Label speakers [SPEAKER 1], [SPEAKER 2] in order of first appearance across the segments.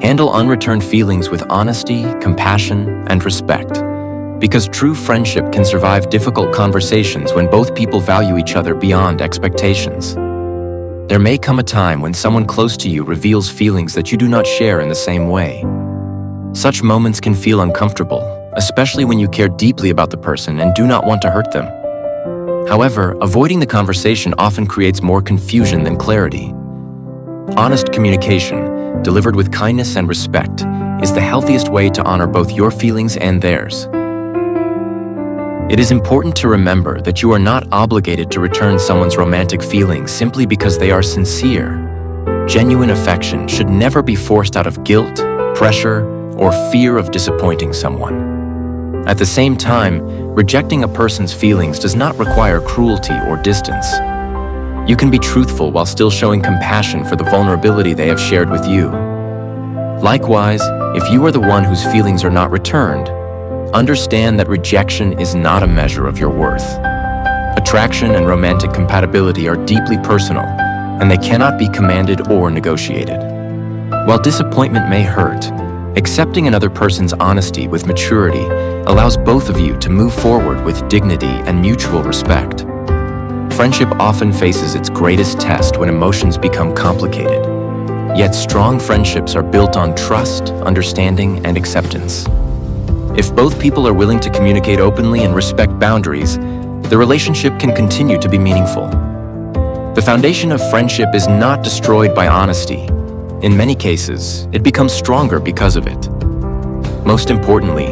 [SPEAKER 1] Handle unreturned feelings with honesty, compassion, and respect, because true friendship can survive difficult conversations when both people value each other beyond expectations. There may come a time when someone close to you reveals feelings that you do not share in the same way. Such moments can feel uncomfortable, especially when you care deeply about the person and do not want to hurt them. However, avoiding the conversation often creates more confusion than clarity. Honest communication, delivered with kindness and respect, is the healthiest way to honor both your feelings and theirs. It is important to remember that you are not obligated to return someone's romantic feelings simply because they are sincere. Genuine affection should never be forced out of guilt, pressure, or fear of disappointing someone. At the same time, rejecting a person's feelings does not require cruelty or distance. You can be truthful while still showing compassion for the vulnerability they have shared with you. Likewise, if you are the one whose feelings are not returned, understand that rejection is not a measure of your worth. Attraction and romantic compatibility are deeply personal, and they cannot be commanded or negotiated. While disappointment may hurt, accepting another person's honesty with maturity allows both of you to move forward with dignity and mutual respect. Friendship often faces its greatest test when emotions become complicated. Yet strong friendships are built on trust, understanding, and acceptance. If both people are willing to communicate openly and respect boundaries, the relationship can continue to be meaningful. The foundation of friendship is not destroyed by honesty. In many cases, it becomes stronger because of it. Most importantly,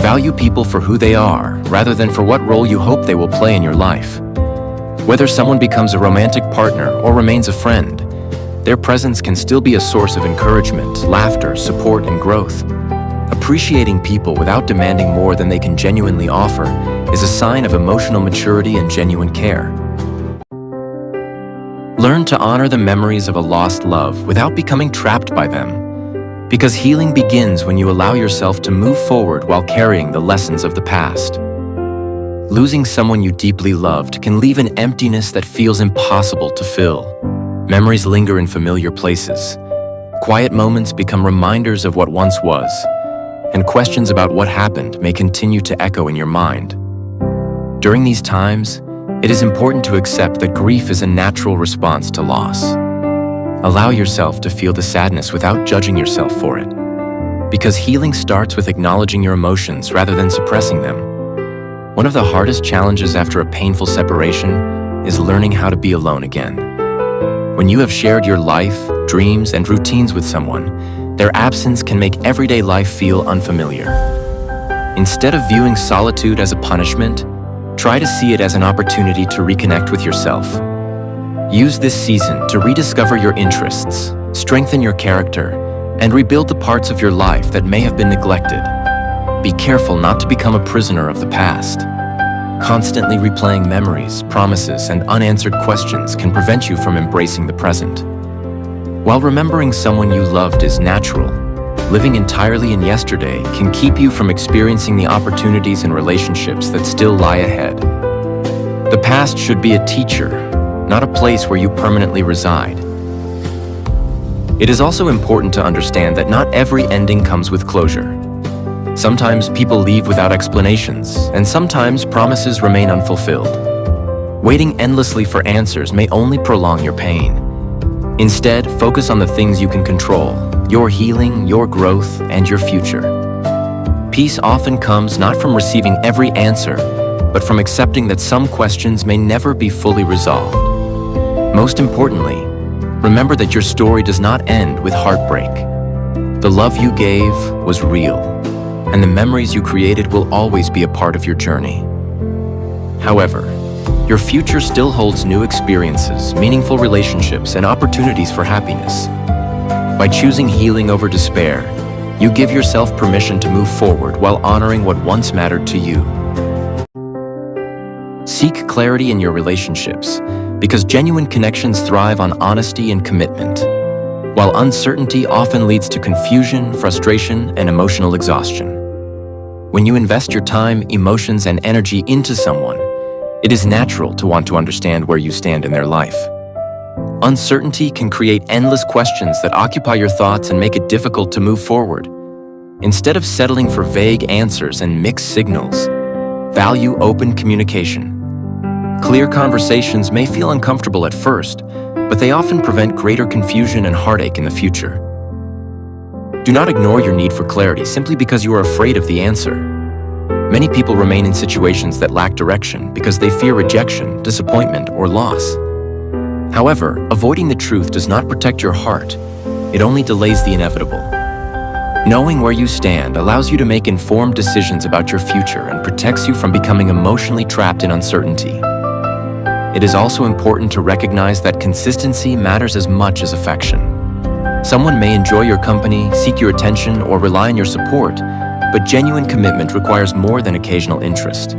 [SPEAKER 1] value people for who they are rather than for what role you hope they will play in your life. Whether someone becomes a romantic partner or remains a friend, their presence can still be a source of encouragement, laughter, support, and growth. Appreciating people without demanding more than they can genuinely offer is a sign of emotional maturity and genuine care. Learn to honor the memories of a lost love without becoming trapped by them, because healing begins when you allow yourself to move forward while carrying the lessons of the past. Losing someone you deeply loved can leave an emptiness that feels impossible to fill. Memories linger in familiar places. Quiet moments become reminders of what once was, and questions about what happened may continue to echo in your mind. During these times, it is important to accept that grief is a natural response to loss. Allow yourself to feel the sadness without judging yourself for it, because healing starts with acknowledging your emotions rather than suppressing them. One of the hardest challenges after a painful separation is learning how to be alone again. When you have shared your life, dreams, and routines with someone, their absence can make everyday life feel unfamiliar. Instead of viewing solitude as a punishment, try to see it as an opportunity to reconnect with yourself. Use this season to rediscover your interests, strengthen your character, and rebuild the parts of your life that may have been neglected. Be careful not to become a prisoner of the past. Constantly replaying memories, promises, and unanswered questions can prevent you from embracing the present. While remembering someone you loved is natural, living entirely in yesterday can keep you from experiencing the opportunities and relationships that still lie ahead. The past should be a teacher, not a place where you permanently reside. It is also important to understand that not every ending comes with closure. Sometimes people leave without explanations, and sometimes promises remain unfulfilled. Waiting endlessly for answers may only prolong your pain. Instead, focus on the things you can control: your healing, your growth, and your future. Peace often comes not from receiving every answer, but from accepting that some questions may never be fully resolved. Most importantly, remember that your story does not end with heartbreak. The love you gave was real, and the memories you created will always be a part of your journey. However, your future still holds new experiences, meaningful relationships, and opportunities for happiness. By choosing healing over despair, you give yourself permission to move forward while honoring what once mattered to you. Seek clarity in your relationships, because genuine connections thrive on honesty and commitment, while uncertainty often leads to confusion, frustration, and emotional exhaustion. When you invest your time, emotions, and energy into someone, it is natural to want to understand where you stand in their life. Uncertainty can create endless questions that occupy your thoughts and make it difficult to move forward. Instead of settling for vague answers and mixed signals, value open communication. Clear conversations may feel uncomfortable at first, but they often prevent greater confusion and heartache in the future. Do not ignore your need for clarity simply because you are afraid of the answer. Many people remain in situations that lack direction because they fear rejection, disappointment, or loss. However, avoiding the truth does not protect your heart. It only delays the inevitable. Knowing where you stand allows you to make informed decisions about your future and protects you from becoming emotionally trapped in uncertainty. It is also important to recognize that consistency matters as much as affection. Someone may enjoy your company, seek your attention, or rely on your support, but genuine commitment requires more than occasional interest.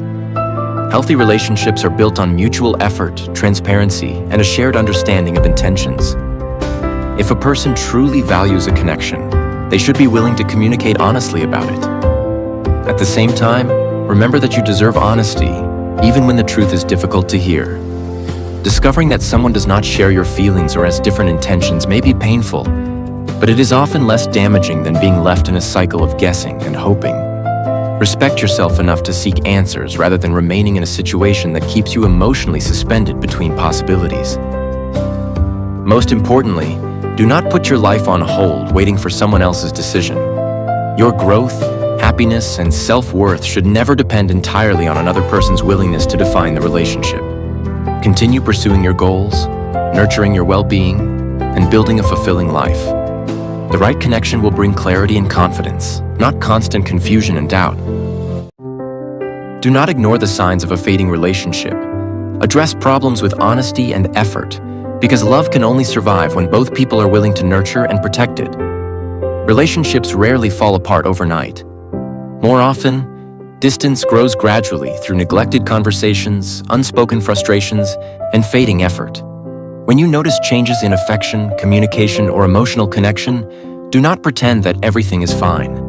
[SPEAKER 1] Healthy relationships are built on mutual effort, transparency, and a shared understanding of intentions. If a person truly values a connection, they should be willing to communicate honestly about it. At the same time, remember that you deserve honesty, even when the truth is difficult to hear. Discovering that someone does not share your feelings or has different intentions may be painful, but it is often less damaging than being left in a cycle of guessing and hoping. Respect yourself enough to seek answers rather than remaining in a situation that keeps you emotionally suspended between possibilities. Most importantly, do not put your life on hold waiting for someone else's decision. Your growth, happiness, and self-worth should never depend entirely on another person's willingness to define the relationship. Continue pursuing your goals, nurturing your well-being, and building a fulfilling life. The right connection will bring clarity and confidence, not constant confusion and doubt. Do not ignore the signs of a fading relationship. Address problems with honesty and effort, because love can only survive when both people are willing to nurture and protect it. Relationships rarely fall apart overnight. More often, distance grows gradually through neglected conversations, unspoken frustrations, and fading effort. When you notice changes in affection, communication, or emotional connection, do not pretend that everything is fine.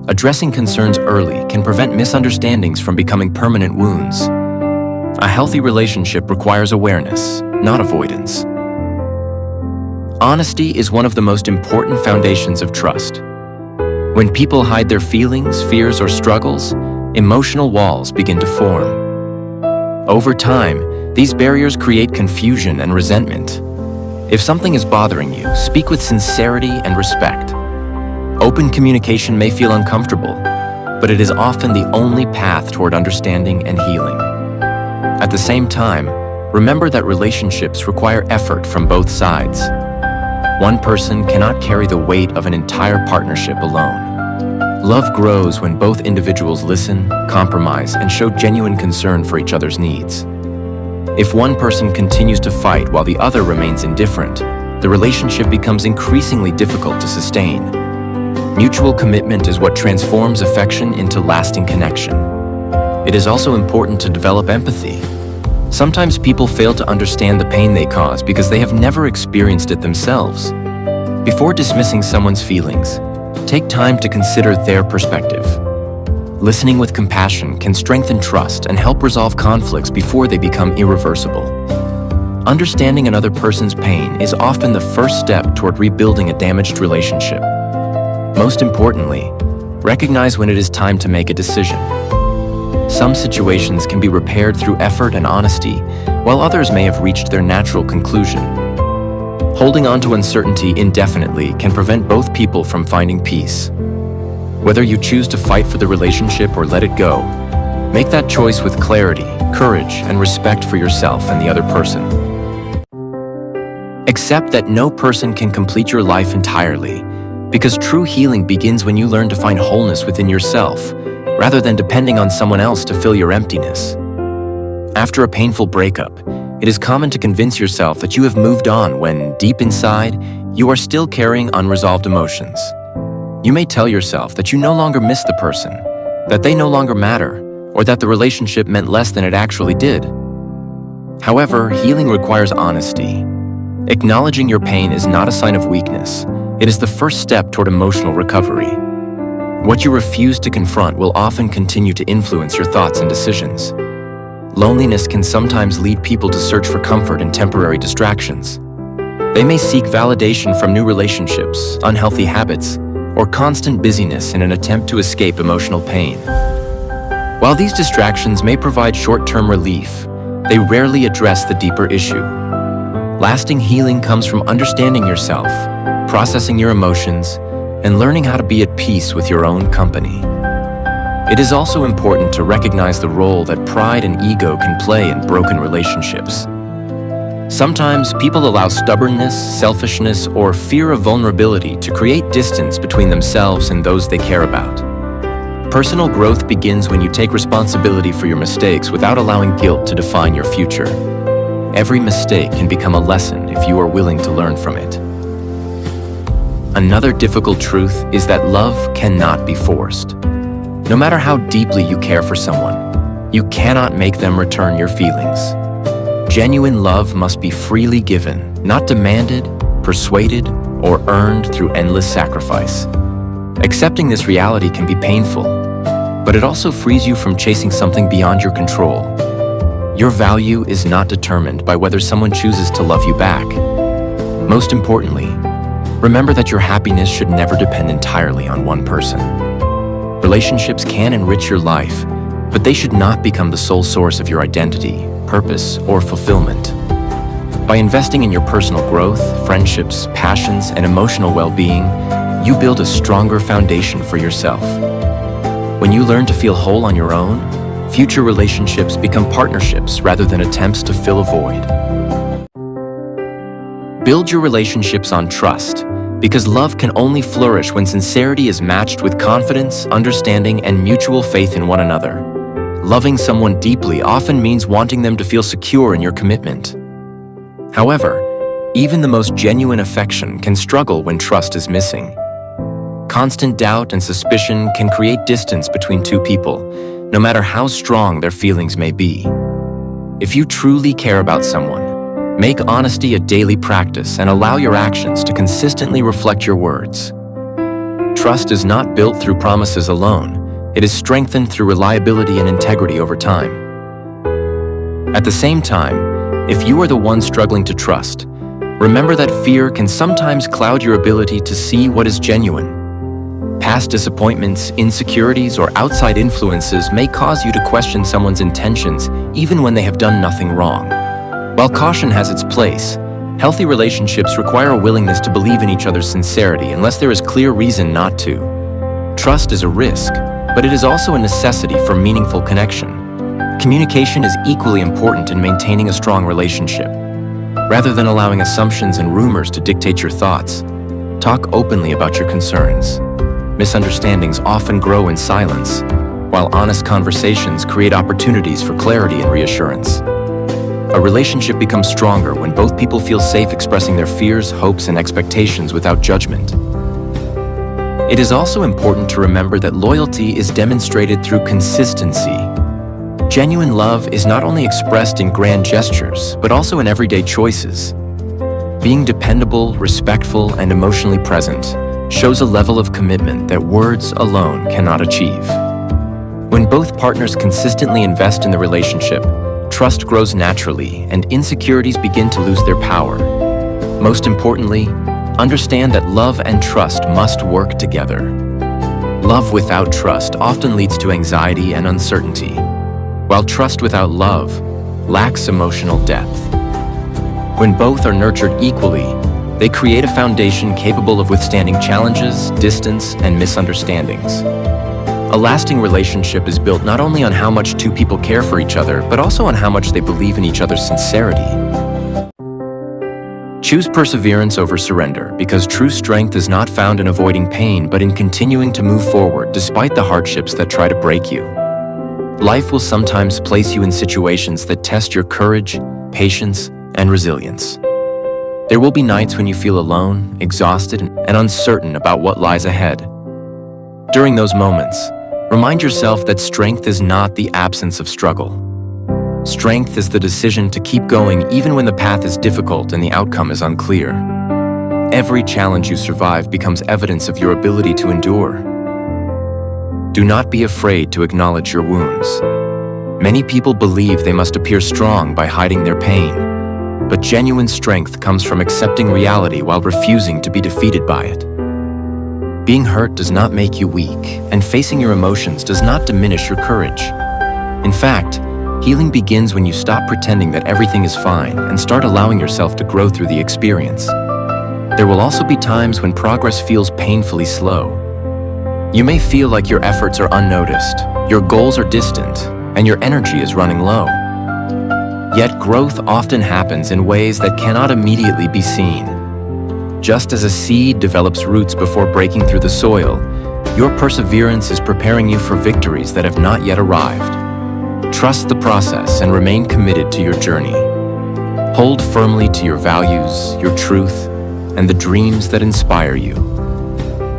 [SPEAKER 1] Addressing concerns early can prevent misunderstandings from becoming permanent wounds. A healthy relationship requires awareness, not avoidance. Honesty is one of the most important foundations of trust. When people hide their feelings, fears, or struggles, emotional walls begin to form. Over time, these barriers create confusion and resentment. If something is bothering you, speak with sincerity and respect. Open communication may feel uncomfortable, but it is often the only path toward understanding and healing. At the same time, remember that relationships require effort from both sides. One person cannot carry the weight of an entire partnership alone. Love grows when both individuals listen, compromise, and show genuine concern for each other's needs. If one person continues to fight while the other remains indifferent, the relationship becomes increasingly difficult to sustain. Mutual commitment is what transforms affection into lasting connection. It is also important to develop empathy. Sometimes people fail to understand the pain they cause because they have never experienced it themselves. Before dismissing someone's feelings, take time to consider their perspective. Listening with compassion can strengthen trust and help resolve conflicts before they become irreversible. Understanding another person's pain is often the first step toward rebuilding a damaged relationship. Most importantly, recognize when it is time to make a decision. Some situations can be repaired through effort and honesty, while others may have reached their natural conclusion. Holding on to uncertainty indefinitely can prevent both people from finding peace. Whether you choose to fight for the relationship or let it go, make that choice with clarity, courage, and respect for yourself and the other person. Accept that no person can complete your life entirely, because true healing begins when you learn to find wholeness within yourself, rather than depending on someone else to fill your emptiness. After a painful breakup, it is common to convince yourself that you have moved on when, deep inside, you are still carrying unresolved emotions. You may tell yourself that you no longer miss the person, that they no longer matter, or that the relationship meant less than it actually did. However, healing requires honesty. Acknowledging your pain is not a sign of weakness. It is the first step toward emotional recovery. What you refuse to confront will often continue to influence your thoughts and decisions. Loneliness can sometimes lead people to search for comfort in temporary distractions. They may seek validation from new relationships, unhealthy habits, or constant busyness in an attempt to escape emotional pain. While these distractions may provide short-term relief, they rarely address the deeper issue. Lasting healing comes from understanding yourself, processing your emotions, and learning how to be at peace with your own company. It is also important to recognize the role that pride and ego can play in broken relationships. Sometimes people allow stubbornness, selfishness, or fear of vulnerability to create distance between themselves and those they care about. Personal growth begins when you take responsibility for your mistakes without allowing guilt to define your future. Every mistake can become a lesson if you are willing to learn from it. Another difficult truth is that love cannot be forced. No matter how deeply you care for someone, you cannot make them return your feelings. Genuine love must be freely given, not demanded, persuaded, or earned through endless sacrifice. Accepting this reality can be painful, but it also frees you from chasing something beyond your control. Your value is not determined by whether someone chooses to love you back. Most importantly, remember that your happiness should never depend entirely on one person. Relationships can enrich your life, but they should not become the sole source of your identity, purpose, or fulfillment. By investing in your personal growth, friendships, passions, and emotional well-being, you build a stronger foundation for yourself. When you learn to feel whole on your own, future relationships become partnerships rather than attempts to fill a void. Build your relationships on trust, because love can only flourish when sincerity is matched with confidence, understanding, and mutual faith in one another. Loving someone deeply often means wanting them to feel secure in your commitment. However, even the most genuine affection can struggle when trust is missing. Constant doubt and suspicion can create distance between two people, no matter how strong their feelings may be. If you truly care about someone, make honesty a daily practice and allow your actions to consistently reflect your words. Trust is not built through promises alone. It is strengthened through reliability and integrity over time. At the same time, if you are the one struggling to trust, remember that fear can sometimes cloud your ability to see what is genuine. Past disappointments, insecurities, or outside influences may cause you to question someone's intentions even when they have done nothing wrong. While caution has its place, healthy relationships require a willingness to believe in each other's sincerity unless there is clear reason not to. Trust is a risk, but it is also a necessity for meaningful connection. Communication is equally important in maintaining a strong relationship. Rather than allowing assumptions and rumors to dictate your thoughts, talk openly about your concerns. Misunderstandings often grow in silence, while honest conversations create opportunities for clarity and reassurance. A relationship becomes stronger when both people feel safe expressing their fears, hopes, and expectations without judgment. It is also important to remember that loyalty is demonstrated through consistency. Genuine love is not only expressed in grand gestures, but also in everyday choices. Being dependable, respectful, and emotionally present shows a level of commitment that words alone cannot achieve. When both partners consistently invest in the relationship, trust grows naturally and insecurities begin to lose their power. Most importantly, understand that love and trust must work together. Love without trust often leads to anxiety and uncertainty, while trust without love lacks emotional depth. When both are nurtured equally, they create a foundation capable of withstanding challenges, distance, and misunderstandings. A lasting relationship is built not only on how much two people care for each other, but also on how much they believe in each other's sincerity. Choose perseverance over surrender, because true strength is not found in avoiding pain, but in continuing to move forward despite the hardships that try to break you. Life will sometimes place you in situations that test your courage, patience, and resilience. There will be nights when you feel alone, exhausted, and uncertain about what lies ahead. During those moments, remind yourself that strength is not the absence of struggle. Strength is the decision to keep going even when the path is difficult and the outcome is unclear. Every challenge you survive becomes evidence of your ability to endure. Do not be afraid to acknowledge your wounds. Many people believe they must appear strong by hiding their pain, but genuine strength comes from accepting reality while refusing to be defeated by it. Being hurt does not make you weak, and facing your emotions does not diminish your courage. In fact, healing begins when you stop pretending that everything is fine and start allowing yourself to grow through the experience. There will also be times when progress feels painfully slow. You may feel like your efforts are unnoticed, your goals are distant, and your energy is running low. Yet growth often happens in ways that cannot immediately be seen. Just as a seed develops roots before breaking through the soil, your perseverance is preparing you for victories that have not yet arrived. Trust the process and remain committed to your journey. Hold firmly to your values, your truth, and the dreams that inspire you.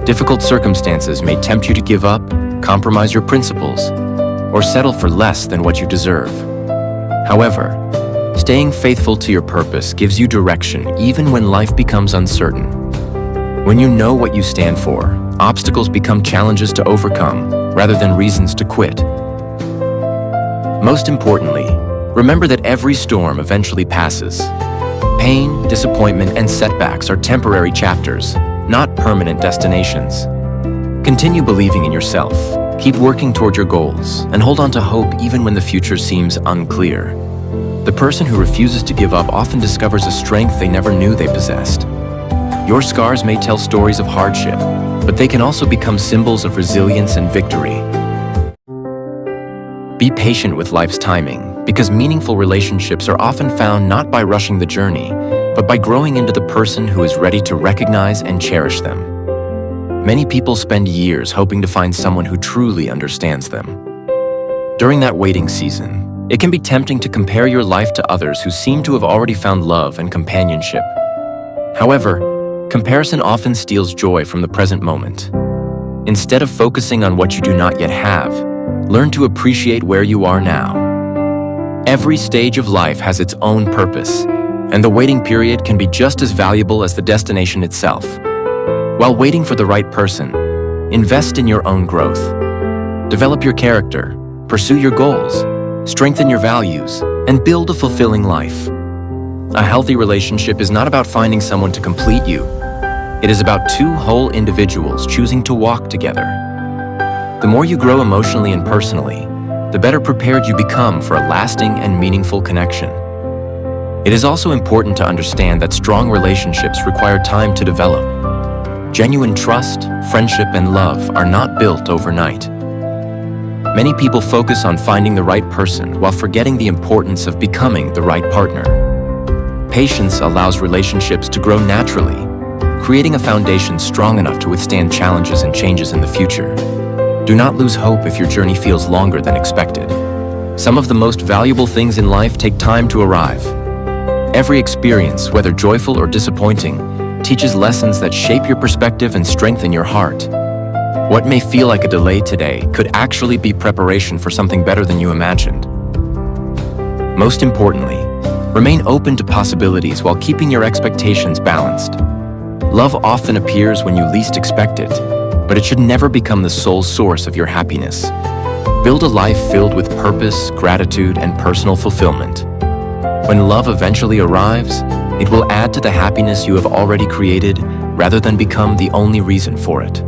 [SPEAKER 1] Difficult circumstances may tempt you to give up, compromise your principles, or settle for less than what you deserve. However, staying faithful to your purpose gives you direction even when life becomes uncertain. When you know what you stand for, obstacles become challenges to overcome rather than reasons to quit. Most importantly, remember that every storm eventually passes. Pain, disappointment, and setbacks are temporary chapters, not permanent destinations. Continue believing in yourself, keep working toward your goals, and hold on to hope even when the future seems unclear. The person who refuses to give up often discovers a strength they never knew they possessed. Your scars may tell stories of hardship, but they can also become symbols of resilience and victory. Be patient with life's timing, because meaningful relationships are often found not by rushing the journey, but by growing into the person who is ready to recognize and cherish them. Many people spend years hoping to find someone who truly understands them. During that waiting season, it can be tempting to compare your life to others who seem to have already found love and companionship. However, comparison often steals joy from the present moment. Instead of focusing on what you do not yet have, learn to appreciate where you are now. Every stage of life has its own purpose, and the waiting period can be just as valuable as the destination itself. While waiting for the right person, invest in your own growth. Develop your character, pursue your goals, strengthen your values, and build a fulfilling life. A healthy relationship is not about finding someone to complete you. It is about two whole individuals choosing to walk together. The more you grow emotionally and personally, the better prepared you become for a lasting and meaningful connection. It is also important to understand that strong relationships require time to develop. Genuine trust, friendship, and love are not built overnight. Many people focus on finding the right person while forgetting the importance of becoming the right partner. Patience allows relationships to grow naturally, creating a foundation strong enough to withstand challenges and changes in the future. Do not lose hope if your journey feels longer than expected. Some of the most valuable things in life take time to arrive. Every experience, whether joyful or disappointing, teaches lessons that shape your perspective and strengthen your heart. What may feel like a delay today could actually be preparation for something better than you imagined. Most importantly, remain open to possibilities while keeping your expectations balanced. Love often appears when you least expect it, but it should never become the sole source of your happiness. Build a life filled with purpose, gratitude, and personal fulfillment. When love eventually arrives, it will add to the happiness you have already created rather than become the only reason for it.